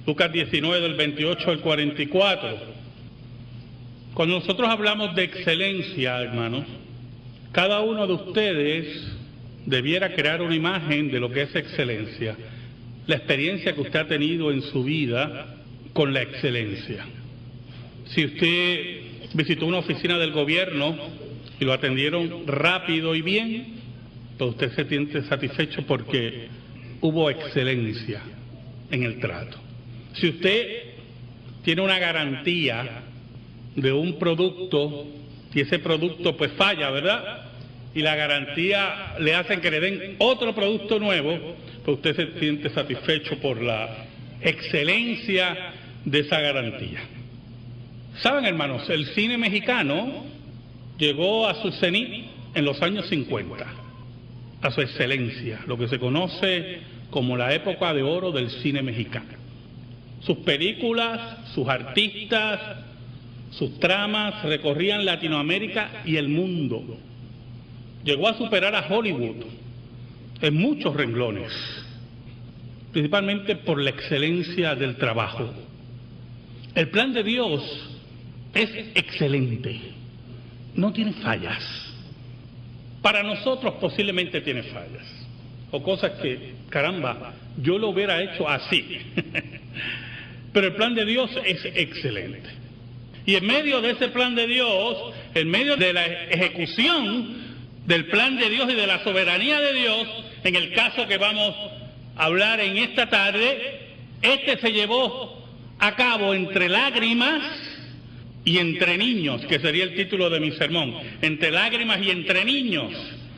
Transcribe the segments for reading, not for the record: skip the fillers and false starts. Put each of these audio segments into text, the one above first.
Lucas 19 del 28 al 44. Cuando nosotros hablamos de excelencia, hermanos, cada uno de ustedes debiera crear una imagen de lo que es excelencia, la experiencia que usted ha tenido en su vida con la excelencia. Si usted visitó una oficina del gobierno y lo atendieron rápido y bien, pues usted se siente satisfecho porque hubo excelencia en el trato. Si usted tiene una garantía de un producto y ese producto pues falla, ¿verdad? Y la garantía le hacen que le den otro producto nuevo, pues usted se siente satisfecho por la excelencia de esa garantía. Saben, hermanos, el cine mexicano llegó a su cenit en los años 50, a su excelencia, lo que se conoce como la época de oro del cine mexicano. Sus películas, sus artistas, sus tramas recorrían Latinoamérica y el mundo. Llegó a superar a Hollywood en muchos renglones, principalmente por la excelencia del trabajo. El plan de Dios es excelente, no tiene fallas. Para nosotros posiblemente tiene fallas, o cosas que, caramba, yo lo hubiera hecho así. Pero el plan de Dios es excelente. Y en medio de ese plan de Dios, en medio de la ejecución del plan de Dios y de la soberanía de Dios, en el caso que vamos a hablar en esta tarde, este se llevó a cabo entre lágrimas y entre niños, que sería el título de mi sermón, entre lágrimas y entre niños.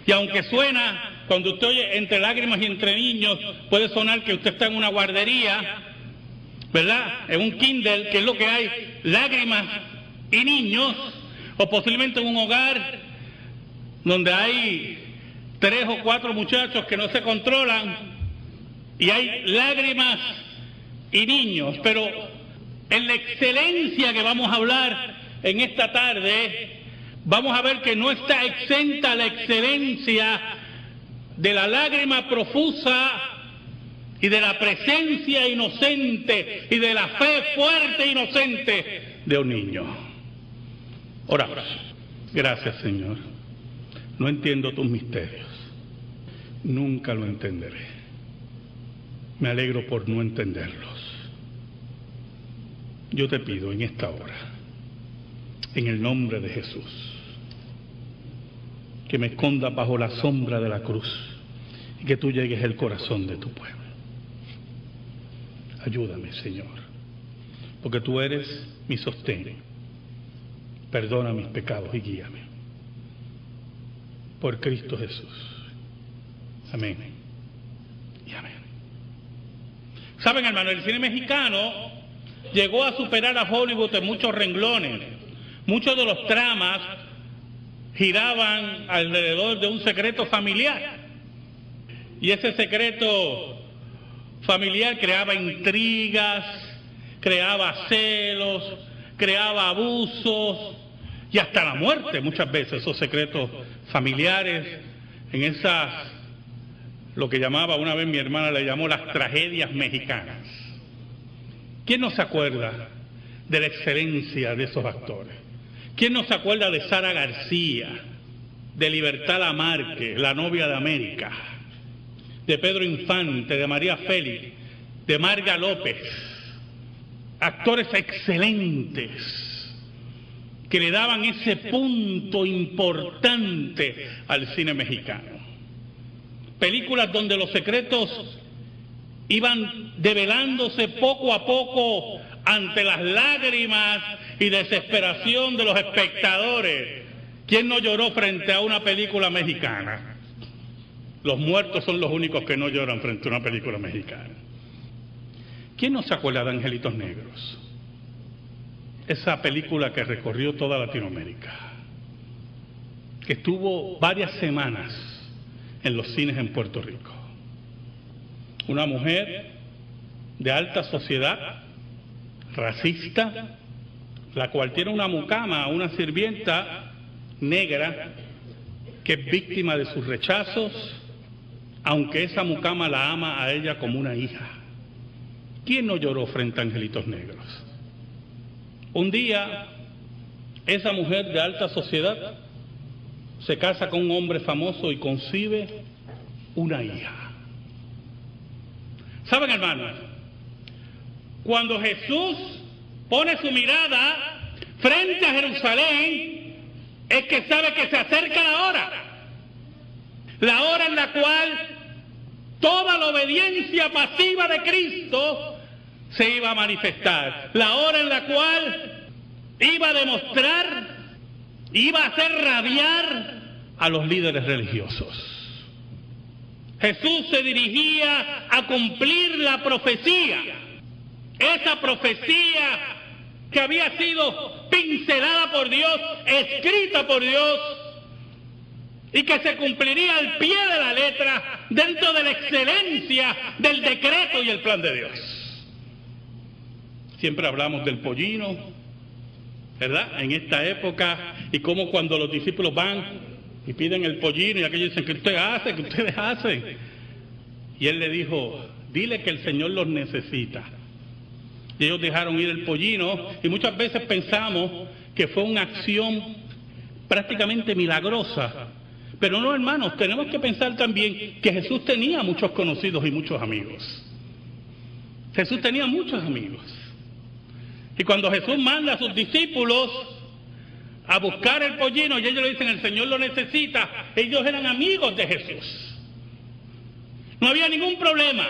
Y aunque suena, cuando usted oye entre lágrimas y entre niños, puede sonar que usted está en una guardería, ¿verdad? En un kinder, que es lo que hay, lágrimas y niños, o posiblemente en un hogar donde hay 3 o 4 muchachos que no se controlan y hay lágrimas y niños. Pero en la excelencia que vamos a hablar en esta tarde, vamos a ver que no está exenta la excelencia de la lágrima profusa y de la presencia inocente y de la fe fuerte e inocente de un niño. Oramos. Gracias, Señor. No entiendo tus misterios. Nunca lo entenderé. Me alegro por no entenderlos. Yo te pido en esta hora, en el nombre de Jesús, que me escondas bajo la sombra de la cruz y que tú llegues al corazón de tu pueblo. Ayúdame, Señor, porque tú eres mi sostén. Perdona mis pecados y guíame. Por Cristo Jesús. Amén y amén. Saben, hermano, el cine mexicano llegó a superar a Hollywood en muchos renglones. Muchos de los tramas giraban alrededor de un secreto familiar. Y ese secreto familiar creaba intrigas, creaba celos, creaba abusos y hasta la muerte muchas veces. Esos secretos familiares, en esas, lo que llamaba, una vez mi hermana le llamó las tragedias mexicanas. ¿Quién no se acuerda de la excelencia de esos actores? ¿Quién no se acuerda de Sara García, de Libertad Lamarque, la novia de América, de Pedro Infante, de María Félix, de Marga López? Actores excelentes que le daban ese punto importante al cine mexicano. Películas donde los secretos iban develándose poco a poco ante las lágrimas y desesperación de los espectadores. ¿Quién no lloró frente a una película mexicana? Los muertos son los únicos que no lloran frente a una película mexicana. ¿Quién no se acuerda de Angelitos Negros? Esa película que recorrió toda Latinoamérica, que estuvo varias semanas en los cines en Puerto Rico. Una mujer de alta sociedad, racista, la cual tiene una mucama, una sirvienta negra, que es víctima de sus rechazos, aunque esa mucama la ama a ella como una hija. ¿Quién no lloró frente a Angelitos Negros? Un día, esa mujer de alta sociedad se casa con un hombre famoso y concibe una hija. ¿Saben, hermanos? Cuando Jesús pone su mirada frente a Jerusalén, es que sabe que se acerca la hora en la cual toda la obediencia pasiva de Cristo se iba a manifestar, la hora en la cual iba a demostrar, iba a hacer rabiar a los líderes religiosos. Jesús se dirigía a cumplir la profecía, esa profecía que había sido pincelada por Dios, escrita por Dios, y que se cumpliría al pie de la letra dentro de la excelencia del decreto y el plan de Dios. Siempre hablamos del pollino, ¿verdad? En esta época, y como cuando los discípulos van y piden el pollino y aquellos dicen, ¿qué usted hace? ¿Qué ustedes hacen? Y él le dijo, dile que el Señor los necesita. Y ellos dejaron ir el pollino, y muchas veces pensamos que fue una acción prácticamente milagrosa. Pero no, hermanos, tenemos que pensar también que Jesús tenía muchos conocidos y muchos amigos. Jesús tenía muchos amigos. Y cuando Jesús manda a sus discípulos a buscar el pollino y ellos le dicen, el Señor lo necesita, ellos eran amigos de Jesús. No había ningún problema.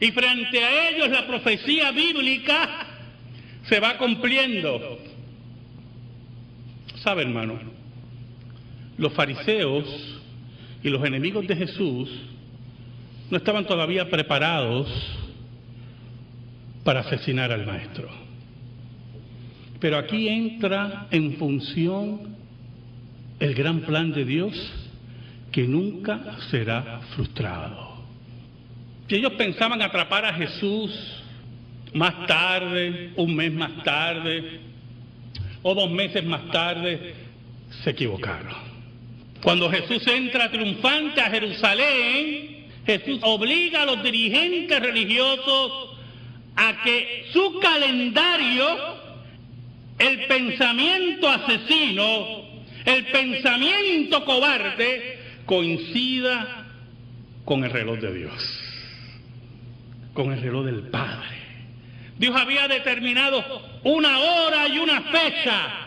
Y frente a ellos la profecía bíblica se va cumpliendo. ¿Sabe, hermano? Los fariseos y los enemigos de Jesús no estaban todavía preparados para asesinar al Maestro. Pero aquí entra en función el gran plan de Dios que nunca será frustrado. Si ellos pensaban atrapar a Jesús más tarde, un mes más tarde, o 2 meses más tarde, se equivocaron. Cuando Jesús entra triunfante a Jerusalén, Jesús obliga a los dirigentes religiosos a que su calendario, el pensamiento asesino, el pensamiento cobarde, coincida con el reloj de Dios, con el reloj del Padre. Dios había determinado una hora y una fecha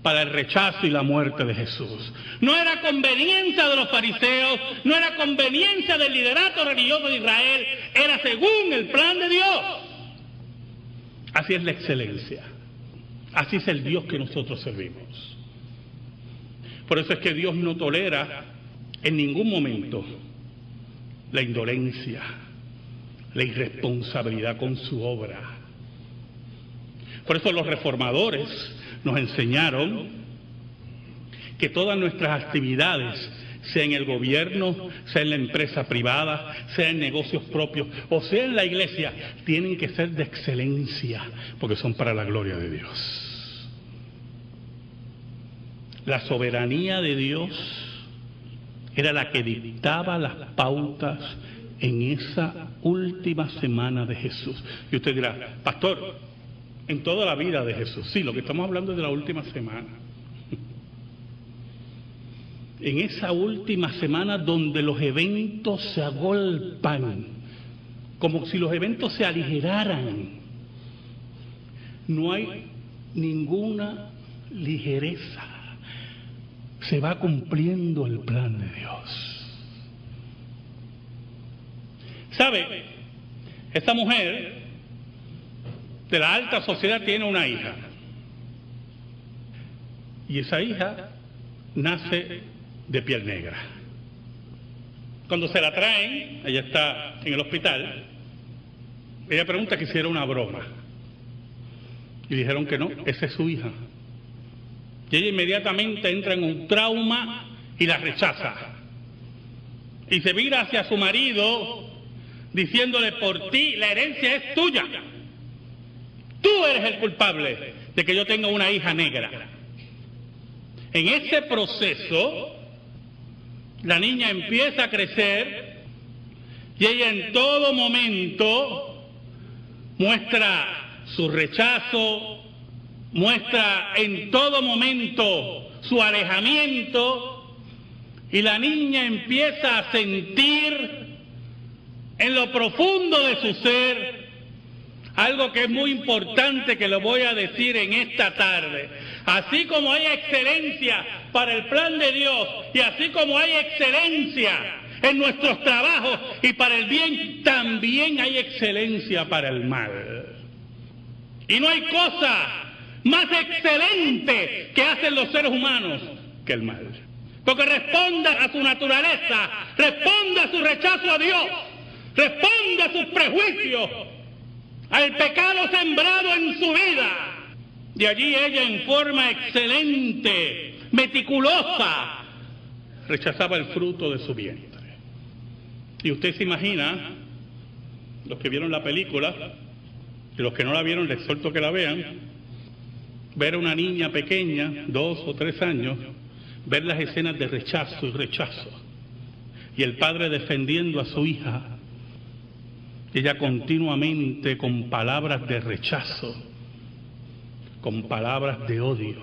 para el rechazo y la muerte de Jesús. No era conveniencia de los fariseos, no era conveniencia del liderato religioso de Israel, era según el plan de Dios. Así es la excelencia, así es el Dios que nosotros servimos. Por eso es que Dios no tolera en ningún momento la indolencia, la irresponsabilidad con su obra. Por eso los reformadores nos enseñaron que todas nuestras actividades, sea en el gobierno, sea en la empresa privada, sea en negocios propios o sea en la iglesia, tienen que ser de excelencia, porque son para la gloria de Dios. La soberanía de Dios era la que dictaba las pautas en esa última semana de Jesús. Y usted dirá, pastor, en toda la vida de Jesús. Sí, lo que estamos hablando es de la última semana. En esa última semana donde los eventos se agolpan, como si los eventos se aligeraran. No hay ninguna ligereza. Se va cumpliendo el plan de Dios. ¿Sabe? Esta mujer de la alta sociedad tiene una hija. Y esa hija nace de piel negra. Cuando se la traen, ella está en el hospital, ella pregunta que si era una broma. Y dijeron que no, esa es su hija. Y ella inmediatamente entra en un trauma y la rechaza. Y se vira hacia su marido diciéndole, por ti la herencia es tuya. Tú eres el culpable de que yo tenga una hija negra. En ese proceso, la niña empieza a crecer Y ella en todo momento muestra su rechazo, muestra en todo momento su alejamiento, y la niña empieza a sentir en lo profundo de su ser algo que es muy importante, que lo voy a decir en esta tarde. Así como hay excelencia para el plan de Dios, y así como hay excelencia en nuestros trabajos y para el bien, también hay excelencia para el mal. Y no hay cosa más excelente que hacen los seres humanos que el mal. Porque responde a su naturaleza, responde a su rechazo a Dios, responde a sus prejuicios, al pecado sembrado en su vida. De allí ella, en forma excelente, meticulosa, rechazaba el fruto de su vientre. Y usted se imagina, los que vieron la película, y los que no la vieron les exhorto que la vean, ver a una niña pequeña, 2 o 3 años, ver las escenas de rechazo y rechazo, y el padre defendiendo a su hija, ella continuamente con palabras de rechazo, con palabras de odio.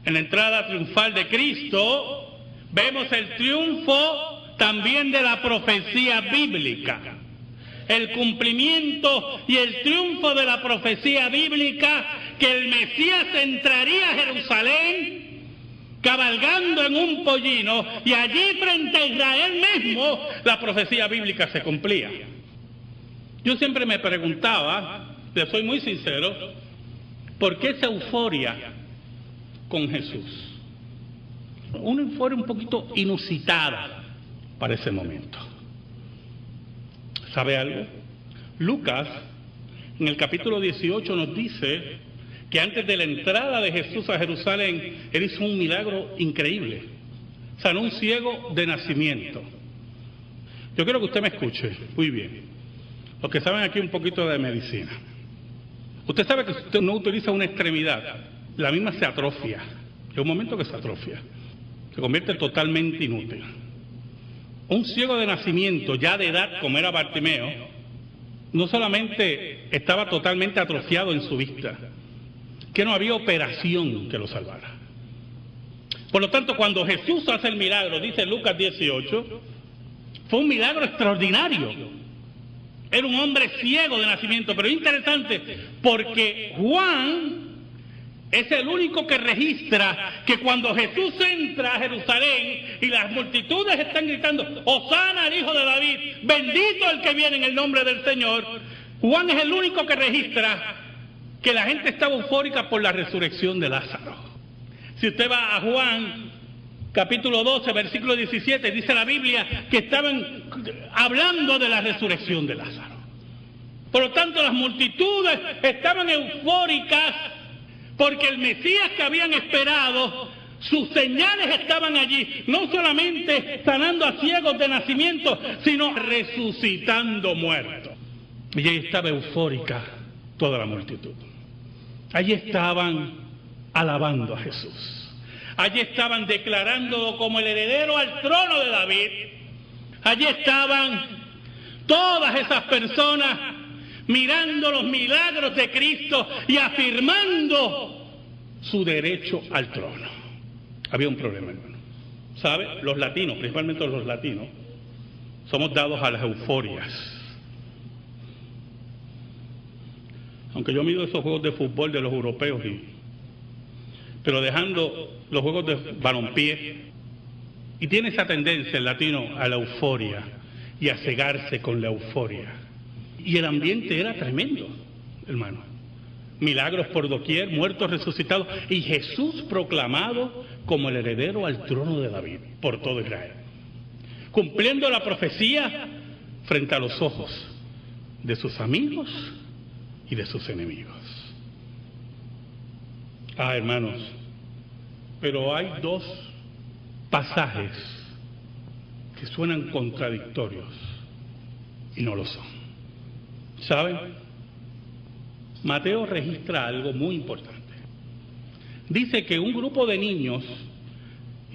En la entrada triunfal de Cristo vemos el triunfo también de la profecía bíblica, el cumplimiento y el triunfo de la profecía bíblica, que el Mesías entraría a Jerusalén cabalgando en un pollino, y allí frente a Israel mismo la profecía bíblica se cumplía. Yo siempre me preguntaba, le soy muy sincero, ¿por qué esa euforia con Jesús? Una euforia un poquito inusitada para ese momento. ¿Sabe algo? Lucas, en el capítulo 18, nos dice que antes de la entrada de Jesús a Jerusalén, Él hizo un milagro increíble. Sanó un ciego de nacimiento. Yo quiero que usted me escuche muy bien. Los que saben aquí un poquito de medicina. Usted sabe que si usted no utiliza una extremidad, la misma se atrofia. Hay un momento que se atrofia. Se convierte totalmente inútil. Un ciego de nacimiento, ya de edad como era Bartimeo, no solamente estaba totalmente atrofiado en su vista, que no había operación que lo salvara. Por lo tanto, cuando Jesús hace el milagro, dice Lucas 18, fue un milagro extraordinario. Era un hombre ciego de nacimiento, pero interesante, porque Juan es el único que registra que cuando Jesús entra a Jerusalén y las multitudes están gritando, Hosana al Hijo de David, bendito el que viene en el nombre del Señor, Juan es el único que registra que la gente estaba eufórica por la resurrección de Lázaro. Si usted va a Juan, capítulo 12, versículo 17, dice la Biblia que estaban hablando de la resurrección de Lázaro. Por lo tanto, las multitudes estaban eufóricas porque el Mesías que habían esperado, sus señales estaban allí, no solamente sanando a ciegos de nacimiento, sino resucitando muertos. Y ahí estaba eufórica toda la multitud. Allí estaban alabando a Jesús. Allí estaban declarándolo como el heredero al trono de David. Allí estaban todas esas personas mirando los milagros de Cristo y afirmando su derecho al trono. Había un problema, hermano. ¿Sabe? Los latinos, principalmente los latinos, somos dados a las euforias. Aunque yo mido esos juegos de fútbol de los europeos, pero dejando los juegos de balompié, y tiene esa tendencia el latino a la euforia y a cegarse con la euforia. Y el ambiente era tremendo, hermano. Milagros por doquier, muertos resucitados, y Jesús proclamado como el heredero al trono de David por todo Israel, cumpliendo la profecía frente a los ojos de sus amigos y de sus enemigos. Ah, hermanos, pero hay dos pasajes que suenan contradictorios y no lo son. ¿Saben? Mateo registra algo muy importante. Dice que un grupo de niños,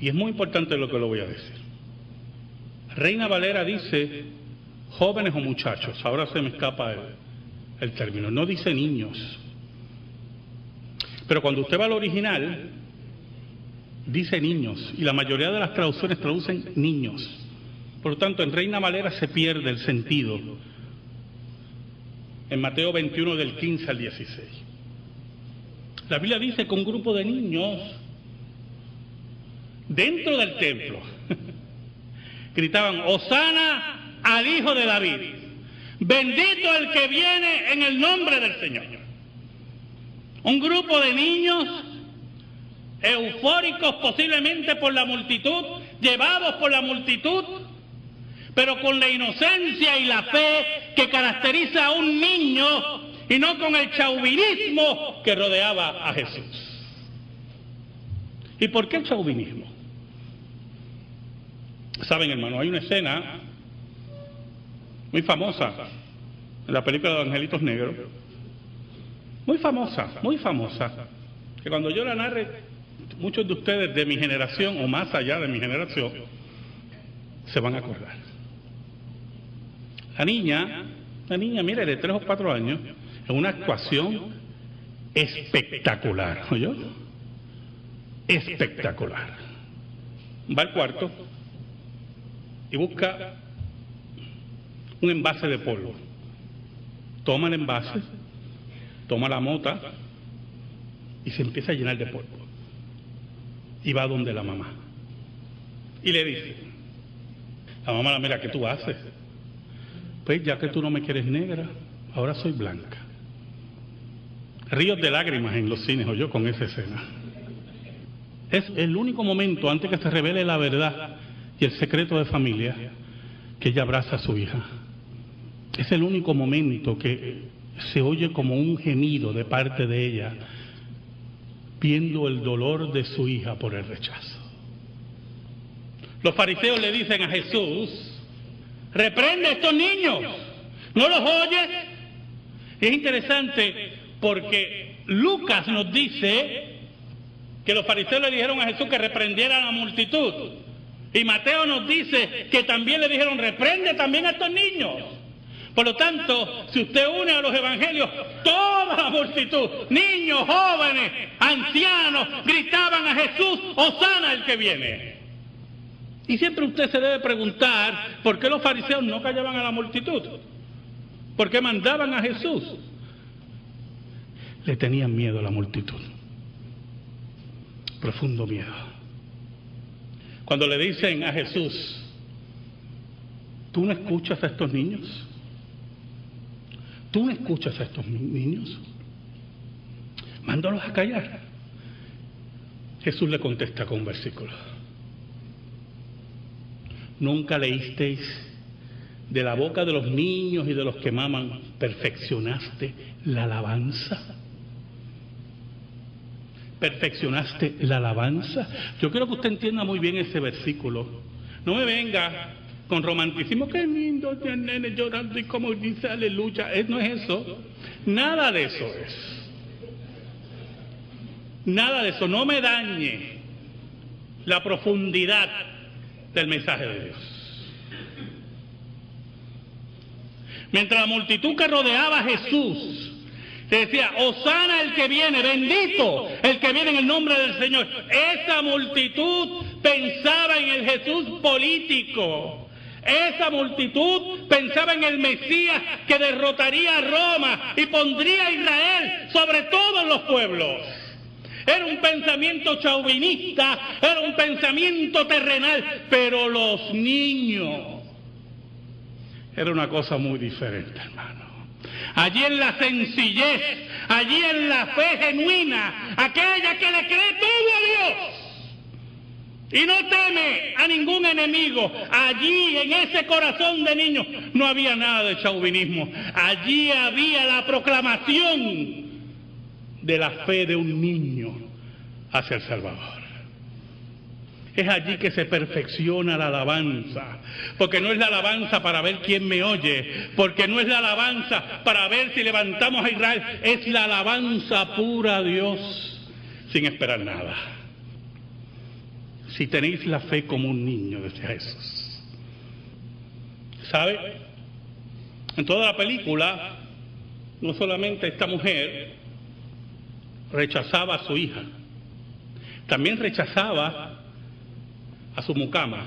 y es muy importante lo que le voy a decir, Reina Valera dice jóvenes o muchachos, ahora se me escapa el término, no dice niños. Pero cuando usted va al original, dice niños, y la mayoría de las traducciones traducen niños. Por lo tanto, en Reina Valera se pierde el sentido. En Mateo 21, del 15 al 16. La Biblia dice que un grupo de niños dentro del templo gritaban: Hosana al Hijo de David, bendito el que viene en el nombre del Señor. Un grupo de niños eufóricos posiblemente por la multitud, llevados por la multitud, pero con la inocencia y la fe que caracteriza a un niño y no con el chauvinismo que rodeaba a Jesús. ¿Y por qué el chauvinismo? Saben, hermano, hay una escena muy famosa en la película de Angelitos Negros, muy famosa, que cuando yo la narre, muchos de ustedes de mi generación o más allá de mi generación se van a acordar. La niña, mire, de 3 o 4 años, en una actuación espectacular, ¿oyó? Espectacular. Va al cuarto y busca un envase de polvo. Toma el envase, toma la mota y se empieza a llenar de polvo. Y va donde la mamá. Y le dice, la mamá la mira: ¿qué tú haces? Pues ya que tú no me quieres negra, ahora soy blanca. Ríos de lágrimas en los cines, oyó, con esa escena. Es el único momento antes que se revele la verdad y el secreto de familia que ella abraza a su hija. Es el único momento que se oye como un gemido de parte de ella, viendo el dolor de su hija por el rechazo. Los fariseos le dicen a Jesús: reprende a estos niños, ¿no los oyes? Es interesante porque Lucas nos dice que los fariseos le dijeron a Jesús que reprendiera a la multitud, y Mateo nos dice que también le dijeron: reprende también a estos niños. Por lo tanto, si usted une a los evangelios, toda la multitud, niños, jóvenes, ancianos, gritaban a Jesús: Hosana el que viene. Y siempre usted se debe preguntar por qué los fariseos no callaban a la multitud, por qué mandaban a Jesús. Le tenían miedo a la multitud, profundo miedo. Cuando le dicen a Jesús: ¿tú no escuchas a estos niños? ¿Tú no escuchas a estos niños? Mándalos a callar. Jesús le contesta con un versículo: ¿nunca leísteis de la boca de los niños y de los que maman, perfeccionaste la alabanza? ¿Perfeccionaste la alabanza? Yo quiero que usted entienda muy bien ese versículo. No me venga con romanticismo: qué lindo, el nene llorando y como dice aleluya. No es eso. Nada de eso es. Nada de eso. No me dañe la profundidad del mensaje de Dios. Mientras la multitud que rodeaba a Jesús te decía: Hosana el que viene, bendito el que viene en el nombre del Señor, esa multitud pensaba en el Jesús político. Esa multitud pensaba en el Mesías que derrotaría a Roma y pondría a Israel sobre todos los pueblos. Era un pensamiento chauvinista, era un pensamiento terrenal, pero los niños era una cosa muy diferente, hermano. Allí en la sencillez, allí en la fe genuina, aquella que le cree todo a Dios y no teme a ningún enemigo, allí en ese corazón de niños no había nada de chauvinismo. Allí había la proclamación de la fe de un niño hacia el Salvador. Es allí que se perfecciona la alabanza, porque no es la alabanza para ver quién me oye, porque no es la alabanza para ver si levantamos a Israel, es la alabanza pura a Dios, sin esperar nada. Si tenéis la fe como un niño, decía Jesús, ¿Sabe? En toda la película, no solamente esta mujer rechazaba a su hija, también rechazaba a su mucama,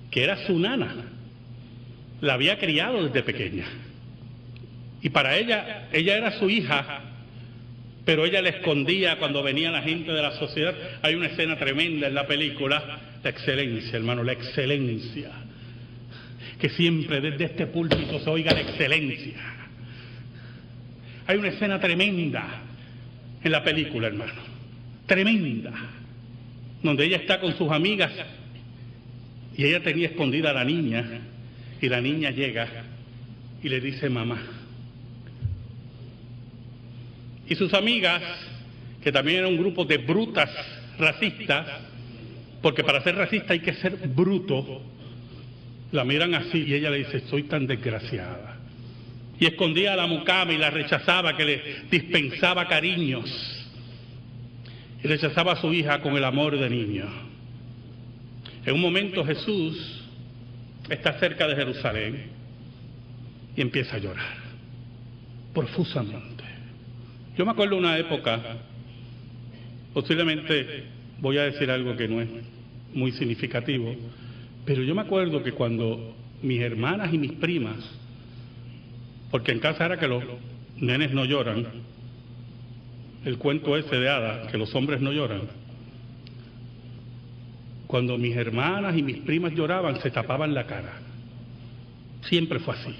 que era su nana. La había criado desde pequeña. Y para ella era su hija, pero ella le escondía cuando venía la gente de la sociedad. Hay una escena tremenda en la película, la excelencia, hermano, la excelencia. Que siempre desde este púlpito se oiga la excelencia. Hay una escena tremenda en la película, hermano, tremenda, donde ella está con sus amigas y ella tenía escondida a la niña, y la niña llega y le dice mamá. Y sus amigas, que también eran un grupo de brutas racistas, porque para ser racista hay que ser bruto, la miran así y ella le dice, soy tan desgraciada. Y escondía a la mucama y la rechazaba, que le dispensaba cariños. Y rechazaba a su hija con el amor de niño. En un momento Jesús está cerca de Jerusalén y empieza a llorar profusamente. Yo me acuerdo de una época, posiblemente voy a decir algo que no es muy significativo, pero yo me acuerdo que cuando mis hermanas y mis primas, porque en casa era que los nenes no lloran, el cuento ese de hadas, que los hombres no lloran, cuando mis hermanas y mis primas lloraban, se tapaban la cara. Siempre fue así.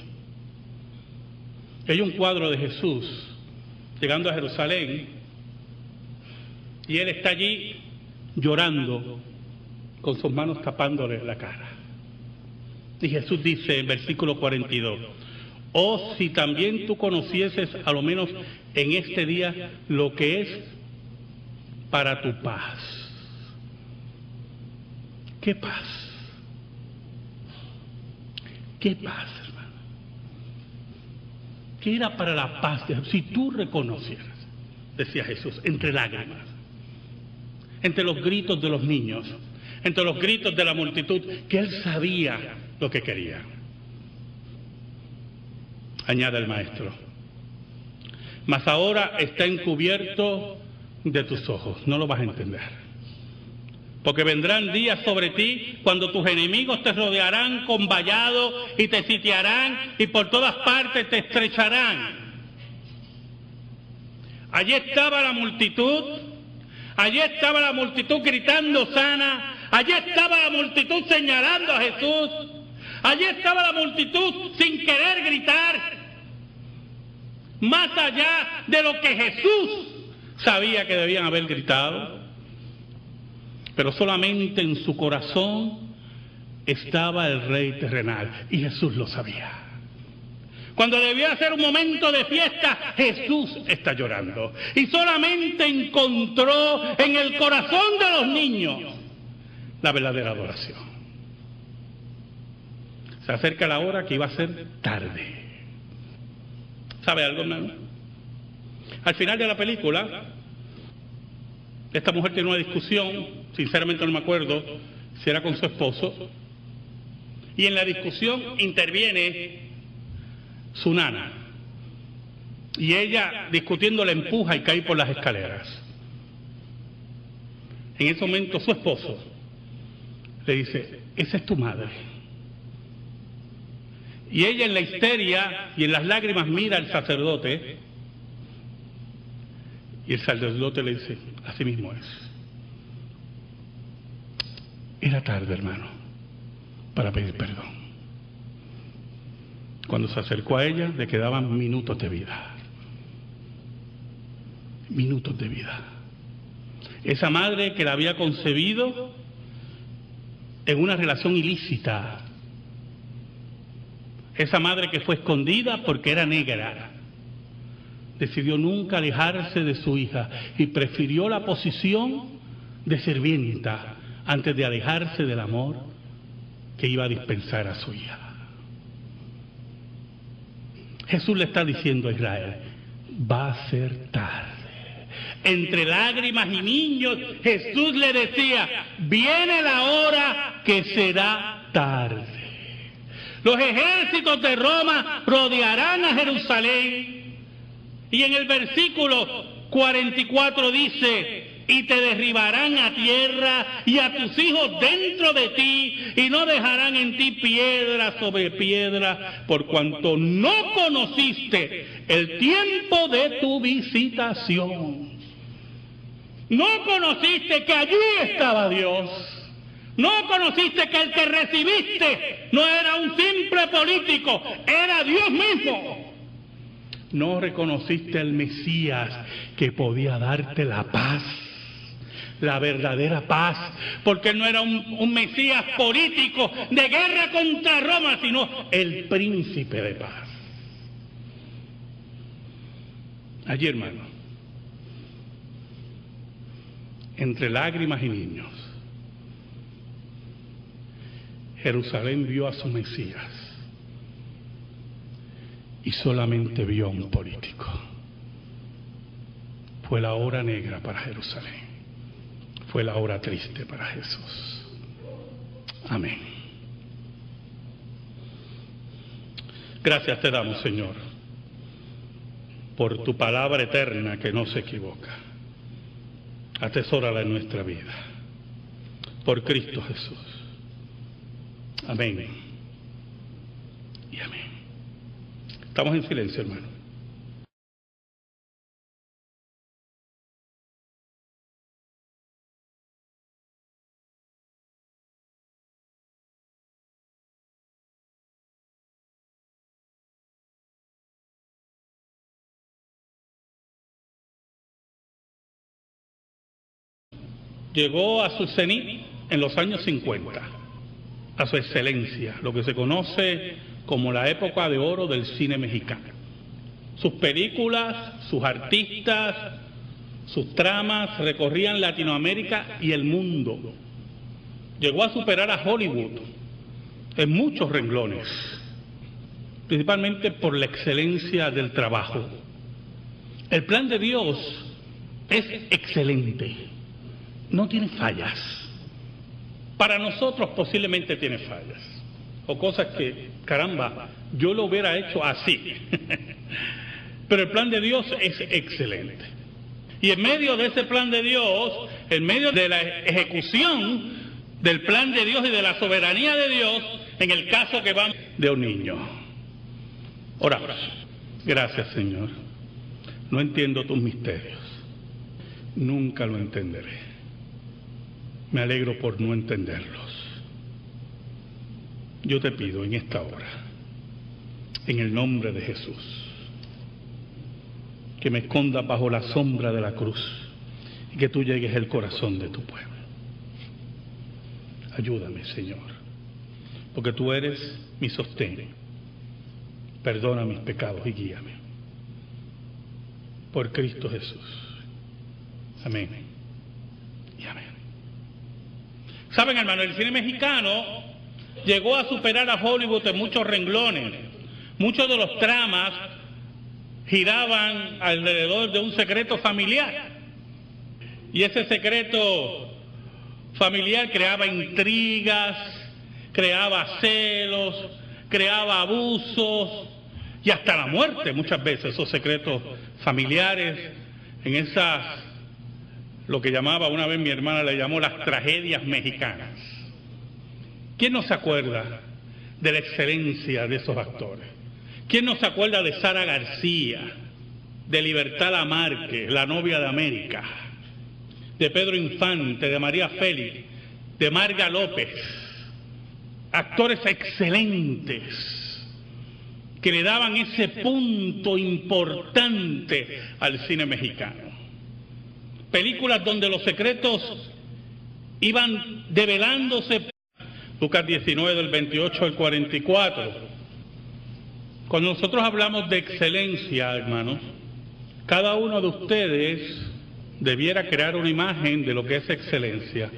Hay un cuadro de Jesús llegando a Jerusalén y él está allí llorando con sus manos tapándole la cara. Y Jesús dice en versículo 42, oh, si también tú conocieses a lo menos en este día lo que es para tu paz. ¿Qué paz? ¿Qué paz, hermano? ¿Qué era para la paz de Jesús? Si tú reconocieras, decía Jesús, entre lágrimas, entre los gritos de los niños, entre los gritos de la multitud, que él sabía lo que quería. Añade el maestro, mas ahora está encubierto de tus ojos, no lo vas a entender. Porque vendrán días sobre ti cuando tus enemigos te rodearán con vallado y te sitiarán y por todas partes te estrecharán. Allí estaba la multitud gritando sana, allí estaba la multitud señalando a Jesús, allí estaba la multitud sin querer gritar, más allá de lo que Jesús sabía que debían haber gritado. Pero solamente en su corazón estaba el Rey terrenal, y Jesús lo sabía. Cuando debía ser un momento de fiesta, Jesús está llorando. Y solamente encontró en el corazón de los niños la verdadera adoración. Se acerca la hora que iba a ser tarde. ¿Sabe algo, hermano? Al final de la película, esta mujer tiene una discusión, sinceramente no me acuerdo si era con su esposo, y en la discusión interviene su nana, y ella discutiendo la empuja y cae por las escaleras. En ese momento su esposo le dice, esa es tu madre. Y ella en la histeria y en las lágrimas mira al sacerdote, y el sacerdote le dice, así mismo es. Era tarde, hermano, para pedir perdón. Cuando se acercó a ella, le quedaban minutos de vida. Minutos de vida. Esa madre que la había concebido en una relación ilícita. Esa madre que fue escondida porque era negra. Decidió nunca alejarse de su hija y prefirió la posición de sirvienta antes de alejarse del amor que iba a dispensar a su hija. Jesús le está diciendo a Israel, va a ser tarde. Entre lágrimas y niños, Jesús le decía, viene la hora que será tarde. Los ejércitos de Roma rodearán a Jerusalén. Y en el versículo 44 dice: y te derribarán a tierra y a tus hijos dentro de ti, y no dejarán en ti piedra sobre piedra, por cuanto no conociste el tiempo de tu visitación. No conociste que allí estaba Dios. No conociste que el que recibiste no era un simple político, era Dios mismo. No reconociste al Mesías que podía darte la paz, la verdadera paz, porque él no era un Mesías político de guerra contra Roma, sino el príncipe de paz. Allí, hermano, entre lágrimas y niños, Jerusalén vio a su Mesías y solamente vio a un político. Fue la hora negra para Jerusalén. Fue la hora triste para Jesús. Amén. Gracias te damos, Señor, por tu palabra eterna que no se equivoca. Atesórala en nuestra vida. Por Cristo Jesús. Amén. Y amén. Estamos en silencio, hermano. Llegó a su cenit en los años 50, a su excelencia, lo que se conoce como la época de oro del cine mexicano. Sus películas, sus artistas, sus tramas recorrían Latinoamérica y el mundo. Llegó a superar a Hollywood en muchos renglones, principalmente por la excelencia del trabajo. El plan de Dios es excelente, no tiene fallas. Para nosotros posiblemente tiene fallas, o cosas que, caramba, yo lo hubiera hecho así. Pero el plan de Dios es excelente. Y en medio de ese plan de Dios, en medio de la ejecución del plan de Dios y de la soberanía de Dios, en el caso que va de un niño. Oramos. Gracias, Señor. No entiendo tus misterios. Nunca lo entenderé. Me alegro por no entenderlos. Yo te pido en esta hora, en el nombre de Jesús, que me escondas bajo la sombra de la cruz y que tú llegues al corazón de tu pueblo. Ayúdame, Señor, porque tú eres mi sostén. Perdona mis pecados y guíame. Por Cristo Jesús. Amén. Y amén. Saben, hermano, el cine mexicano llegó a superar a Hollywood en muchos renglones. Muchos de los tramas giraban alrededor de un secreto familiar. Y ese secreto familiar creaba intrigas, creaba celos, creaba abusos y hasta la muerte muchas veces. Esos secretos familiares, en esas, lo que llamaba una vez mi hermana, le llamó las tragedias mexicanas. ¿Quién no se acuerda de la excelencia de esos actores? ¿Quién no se acuerda de Sara García, de Libertad Lamarque, la novia de América, de Pedro Infante, de María Félix, de Marga López? Actores excelentes que le daban ese punto importante al cine mexicano. Películas donde los secretos iban develándose. Lucas 19, del 28 al 44. Cuando nosotros hablamos de excelencia, hermanos, cada uno de ustedes debiera crear una imagen de lo que es excelencia,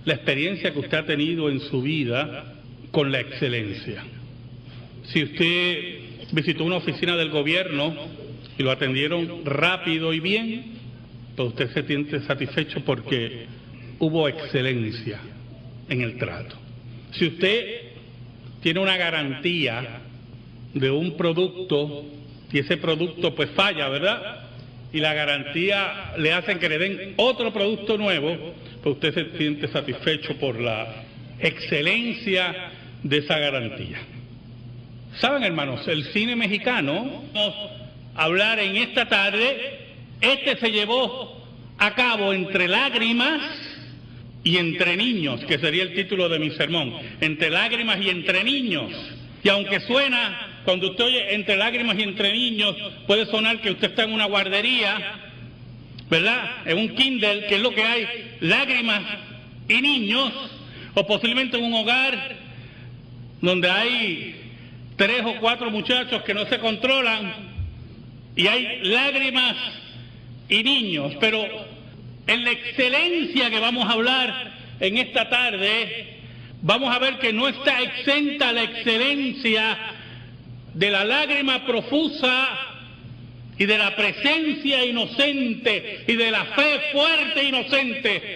la experiencia que usted ha tenido en su vida con la excelencia. Si usted visitó una oficina del gobierno y lo atendieron rápido y bien, pues usted se siente satisfecho porque hubo excelencia en el trato. Si usted tiene una garantía de un producto y ese producto pues falla, ¿verdad? Y la garantía le hacen que le den otro producto nuevo, pues usted se siente satisfecho por la excelencia de esa garantía. ¿Saben, hermanos? El cine mexicano, vamos a hablar en esta tarde, se llevó a cabo entre lágrimas y entre niños, que sería el título de mi sermón, entre lágrimas y entre niños. Y aunque suena, cuando usted oye entre lágrimas y entre niños, puede sonar que usted está en una guardería, ¿verdad? En un kinder, que es lo que hay, lágrimas y niños, o posiblemente en un hogar donde hay 3 o 4 muchachos que no se controlan y hay lágrimas y niños. Pero en la excelencia que vamos a hablar en esta tarde, vamos a ver que no está exenta la excelencia de la lágrima profusa y de la presencia inocente y de la fe fuerte e inocente